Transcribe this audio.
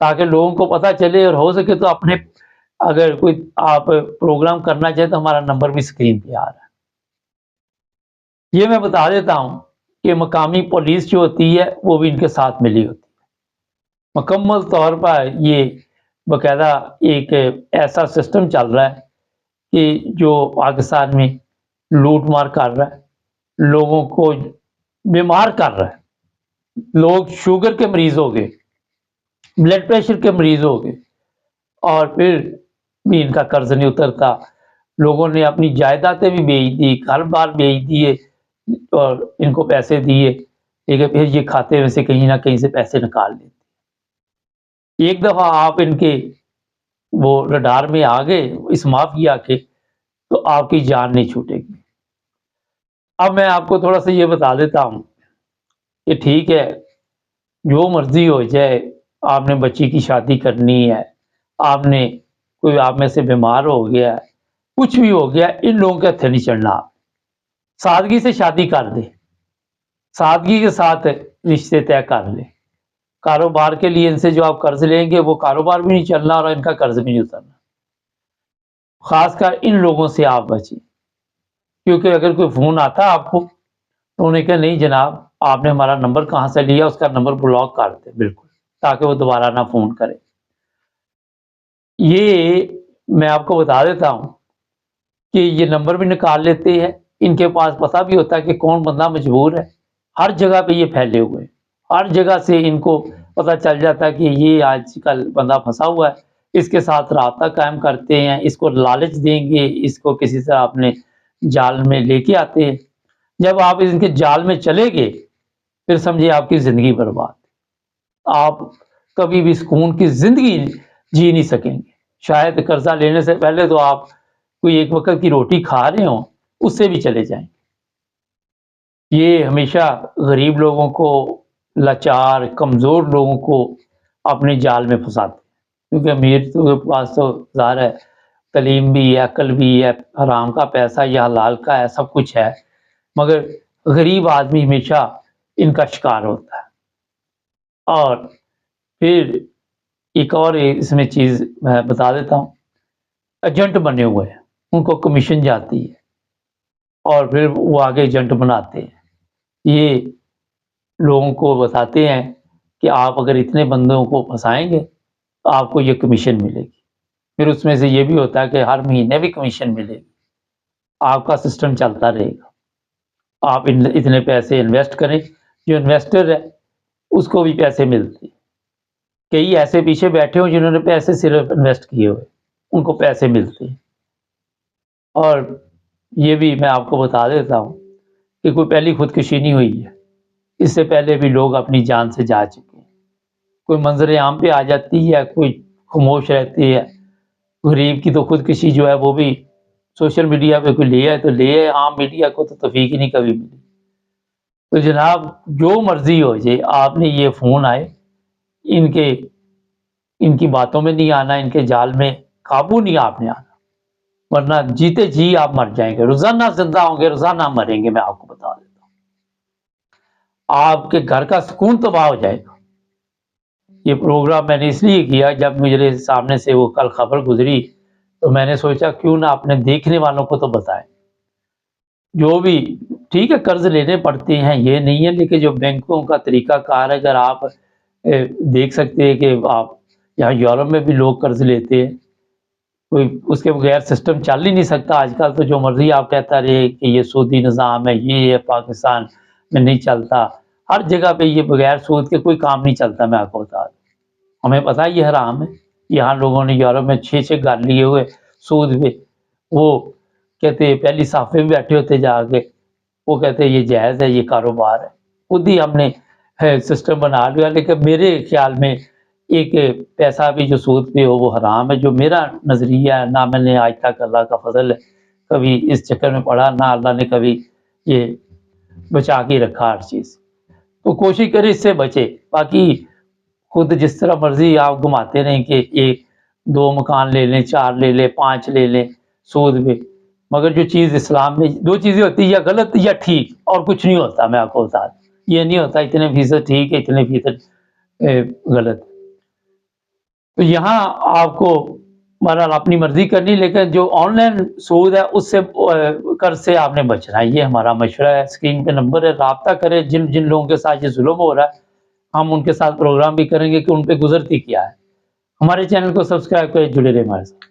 تاکہ لوگوں کو پتہ چلے، اور ہو سکے تو اپنے اگر کوئی آپ پروگرام کرنا چاہیں تو ہمارا نمبر بھی اسکرین پہ آ رہا ہے۔ یہ میں بتا دیتا ہوں کہ مقامی پولیس جو ہوتی ہے وہ بھی ان کے ساتھ ملی ہوتی ہے، مکمل طور پر یہ باقاعدہ ایک ایسا سسٹم چل رہا ہے کہ جو پاکستان میں لوٹ مار کر رہا ہے، لوگوں کو بیمار کر رہا ہے، لوگ شوگر کے مریض ہو گئے، بلڈ پریشر کے مریض ہو گئے، اور پھر بھی ان کا قرض نہیں اترتا، لوگوں نے اپنی جائیدادیں بھی بیچ دی، گھر بار بیچ دیے اور ان کو پیسے دیے، لیکن پھر یہ کھاتے میں سے کہیں نہ کہیں سے پیسے نکال لیتے۔ ایک دفعہ آپ ان کے وہ رڈار میں آ گئے اس مافیا کے، تو آپ کی جان نہیں چھوٹے گی۔ اب میں آپ کو تھوڑا سا یہ بتا دیتا ہوں کہ ٹھیک ہے، جو مرضی ہو جائے، آپ نے بچی کی شادی کرنی ہے، آپ نے کوئی آپ میں سے بیمار ہو گیا ہے، کچھ بھی ہو گیا، ان لوگوں کے ہتھے نہیں چڑھنا، سادگی سے شادی کر دے، سادگی کے ساتھ رشتے طے کر لے۔ کاروبار کے لیے ان سے جو آپ قرض لیں گے وہ کاروبار بھی نہیں چلنا اور ان کا قرض بھی نہیں اترنا۔ خاص کر ان لوگوں سے آپ بچیں، کیونکہ اگر کوئی فون آتا آپ کو تو انہیں کہ نہیں جناب، آپ نے ہمارا نمبر کہاں سے لیا، اس کا نمبر بلاک کر دیں بالکل، تاکہ وہ دوبارہ نہ فون کرے۔ یہ میں آپ کو بتا دیتا ہوں کہ یہ نمبر بھی نکال لیتے ہیں، ان کے پاس پتہ بھی ہوتا ہے کہ کون بندہ مجبور ہے، ہر جگہ پہ یہ پھیلے ہوئے ہیں، ہر جگہ سے ان کو پتہ چل جاتا ہے کہ یہ آج کل بندہ پھنسا ہوا ہے، اس کے ساتھ رابطہ قائم کرتے ہیں، اس کو لالچ دیں گے، اس کو کسی طرح اپنے جال میں لے کے آتے ہیں۔ جب آپ ان کے جال میں چلے گئے پھر سمجھے آپ کی زندگی برباد، آپ کبھی بھی سکون کی زندگی جی نہیں سکیں گے۔ شاید قرضہ لینے سے پہلے تو آپ کوئی ایک وقت کی روٹی کھا رہے ہوں، اس سے بھی چلے جائیں۔ یہ ہمیشہ غریب لوگوں کو، لاچار کمزور لوگوں کو اپنے جال میں پھنساتے ہیں، کیونکہ امیر کے پاس تو ظاہر ہے تعلیم بھی ہے، عقل بھی ہے، حرام کا پیسہ یا حلال کا ہے، سب کچھ ہے، مگر غریب آدمی ہمیشہ ان کا شکار ہوتا ہے۔ اور پھر ایک اور اس میں چیز میں بتا دیتا ہوں، ایجنٹ بنے ہوئے ہیں، ان کو کمیشن جاتی ہے اور پھر وہ آگے ایجنٹ بناتے ہیں، یہ لوگوں کو بتاتے ہیں کہ آپ اگر اتنے بندوں کو پھنسائیں گے تو آپ کو یہ کمیشن ملے گی، پھر اس میں سے یہ بھی ہوتا ہے کہ ہر مہینے بھی کمیشن ملے گی، آپ کا سسٹم چلتا رہے گا، آپ اتنے پیسے انویسٹ کریں، جو انویسٹر ہے اس کو بھی پیسے ملتے ہیں، کئی ایسے پیچھے بیٹھے ہوں جنہوں نے پیسے صرف انویسٹ کیے ہوئے، ان کو پیسے ملتے ہیں۔ اور یہ بھی میں آپ کو بتا دیتا ہوں کہ کوئی پہلی خودکشی نہیں ہوئی ہے، اس سے پہلے بھی لوگ اپنی جان سے جا چکے ہیں، کوئی منظر عام پہ آ جاتی ہے، کوئی خاموش رہتی ہے، غریب کی تو خودکشی جو ہے وہ بھی سوشل میڈیا پہ کوئی لے آئے تو لے آئے، عام میڈیا کو تو توفیق ہی نہیں کبھی ملی۔ تو جناب جو مرضی ہو جائے، آپ نے یہ فون آئے، ان کی باتوں میں نہیں آنا، ان کے جال میں قابو نہیں آپ نے آنا، ورنہ جیتے جی آپ مر جائیں گے، روزانہ زندہ ہوں گے، روزانہ مریں گے، میں آپ کو بتا دیتا ہوں، آپ کے گھر کا سکون تباہ ہو جائے گا۔ یہ پروگرام میں نے اس لیے کیا، جب میرے سامنے سے وہ کل خبر گزری تو میں نے سوچا کیوں نہ اپنے دیکھنے والوں کو تو بتائیں، جو بھی ٹھیک ہے قرض لینے پڑتے ہیں یہ نہیں ہے، لیکن جو بینکوں کا طریقہ کار ہے، اگر آپ دیکھ سکتے ہیں کہ آپ یہاں یورپ میں بھی لوگ قرض لیتے ہیں، کوئی اس کے بغیر سسٹم چل ہی نہیں سکتا۔ آج کل تو جو مرضی آپ کہتا رہے کہ یہ سودی نظام ہے، یہ ہے، پاکستان میں نہیں چلتا، ہر جگہ پہ یہ بغیر سود کے کوئی کام نہیں چلتا، میں آپ کو بتا دوں، ہمیں پتہ ہے یہ حرام ہے۔ یہاں لوگوں نے یورپ میں 6 گھر لیے ہوئے سود پہ، وہ کہتے ہیں پہلی صف میں بیٹھے ہوتے جا کے، وہ کہتے ہیں یہ جائز ہے، یہ کاروبار ہے، خود ہی ہم نے سسٹم بنا لیا، لیکن میرے خیال میں ایک پیسہ بھی جو سود پہ ہو وہ حرام ہے، جو میرا نظریہ ہے، نہ میں نے آج تک اللہ کا فضل ہے کبھی اس چکر میں پڑا، نہ اللہ نے کبھی یہ بچا کے رکھا ہر چیز، تو کوشش کرے اس سے بچے۔ باقی خود جس طرح مرضی آپ گھماتے رہیں کہ 1-2 مکان لے لیں، 4 لے لیں، 5 لے لیں سود پہ، مگر جو چیز اسلام میں 2 چیزیں ہوتی ہیں، یا غلط یا ٹھیک، اور کچھ نہیں ہوتا، میں آپ کو بتا دوں، یہ نہیں ہوتا اتنے فیصد ٹھیک ہے اتنے فیصد غلط۔ تو یہاں آپ کو بہرحال اپنی مرضی کرنی، لیکن جو آن لائن سود ہے اس سے قرض سے آپ نے بچنا ہے، یہ ہمارا مشورہ ہے۔ اسکرین پہ نمبر ہے، رابطہ کریں۔ جن جن لوگوں کے ساتھ یہ ظلم ہو رہا ہے ہم ان کے ساتھ پروگرام بھی کریں گے کہ ان پہ گزرتی کیا ہے۔ ہمارے چینل کو سبسکرائب کریں، جڑے رہیں ہمارے ساتھ۔